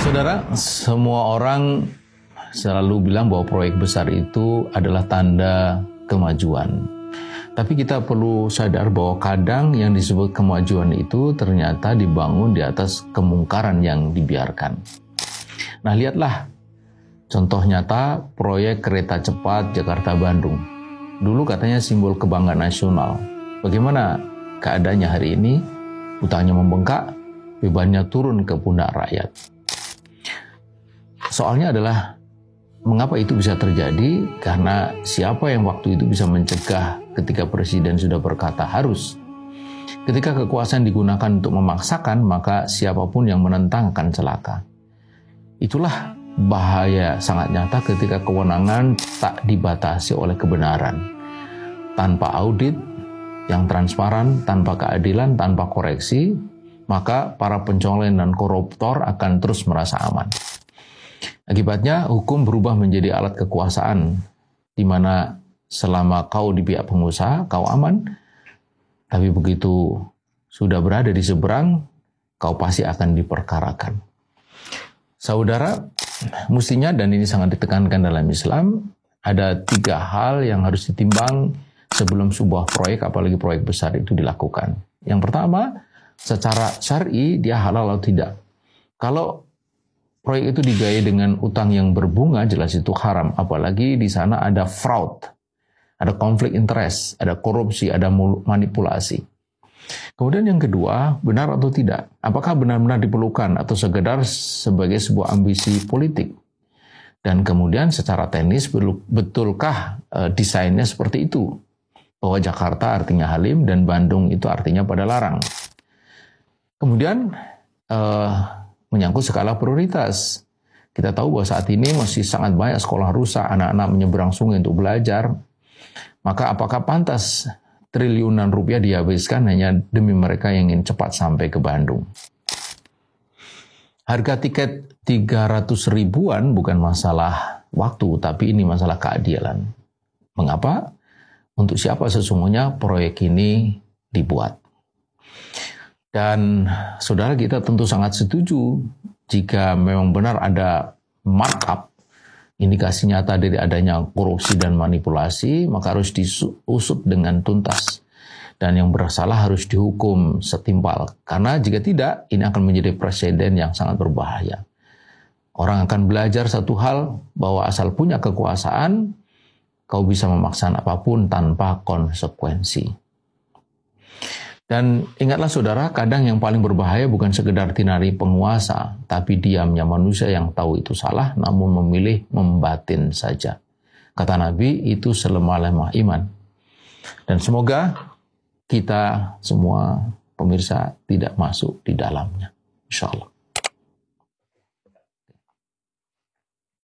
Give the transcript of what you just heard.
Saudara, semua orang selalu bilang bahwa proyek besar itu adalah tanda kemajuan. Tapi kita perlu sadar bahwa kadang yang disebut kemajuan itu ternyata dibangun di atas kemungkaran yang dibiarkan. Nah, lihatlah contoh nyata proyek kereta cepat Jakarta-Bandung. Dulu katanya simbol kebanggaan nasional. Bagaimana keadaannya hari ini? Utangnya membengkak, bebannya turun ke pundak rakyat. Soalnya adalah mengapa itu bisa terjadi? Karena siapa yang waktu itu bisa mencegah ketika presiden sudah berkata harus? Ketika kekuasaan digunakan untuk memaksakan, maka siapapun yang menentang akan celaka. Itulah bahaya sangat nyata ketika kewenangan tak dibatasi oleh kebenaran. Tanpa audit yang transparan, tanpa keadilan, tanpa koreksi, maka para pencoleng dan koruptor akan terus merasa aman. Akibatnya, hukum berubah menjadi alat kekuasaan, di mana selama kau di pihak pengusaha, kau aman, tapi begitu sudah berada di seberang, kau pasti akan diperkarakan. Saudara, mestinya, dan ini sangat ditekankan dalam Islam, ada 3 hal yang harus ditimbang sebelum sebuah proyek, apalagi proyek besar itu dilakukan. Yang pertama, secara syar'i dia halal atau tidak. Kalau proyek itu digaya dengan utang yang berbunga, jelas itu haram. Apalagi di sana ada fraud, ada konflik interest, ada korupsi, ada manipulasi. Kemudian yang kedua, benar atau tidak? Apakah benar-benar diperlukan atau sekedar sebagai sebuah ambisi politik? Dan kemudian secara teknis, betulkah desainnya seperti itu? Bahwa Jakarta artinya Halim dan Bandung itu artinya pada larang. Kemudian menyangkut skala prioritas. Kita tahu bahwa saat ini masih sangat banyak sekolah rusak, anak-anak menyeberang sungai untuk belajar. Maka apakah pantas triliunan rupiah dihabiskan hanya demi mereka yang ingin cepat sampai ke Bandung? Harga tiket 300 ribuan bukan masalah waktu, tapi ini masalah keadilan. Mengapa? Untuk siapa sesungguhnya proyek ini dibuat? Dan saudara, kita tentu sangat setuju jika memang benar ada markup, indikasi nyata dari adanya korupsi dan manipulasi, maka harus diusut dengan tuntas. Dan yang bersalah harus dihukum setimpal. Karena jika tidak, ini akan menjadi presiden yang sangat berbahaya. Orang akan belajar satu hal, bahwa asal punya kekuasaan, kau bisa memaksakan apapun tanpa konsekuensi. Dan ingatlah saudara, kadang yang paling berbahaya bukan sekedar tinari penguasa, tapi diamnya manusia yang tahu itu salah, namun memilih membatin saja. Kata Nabi, itu selemah-lemah iman. Dan semoga kita semua pemirsa tidak masuk di dalamnya. Insya Allah.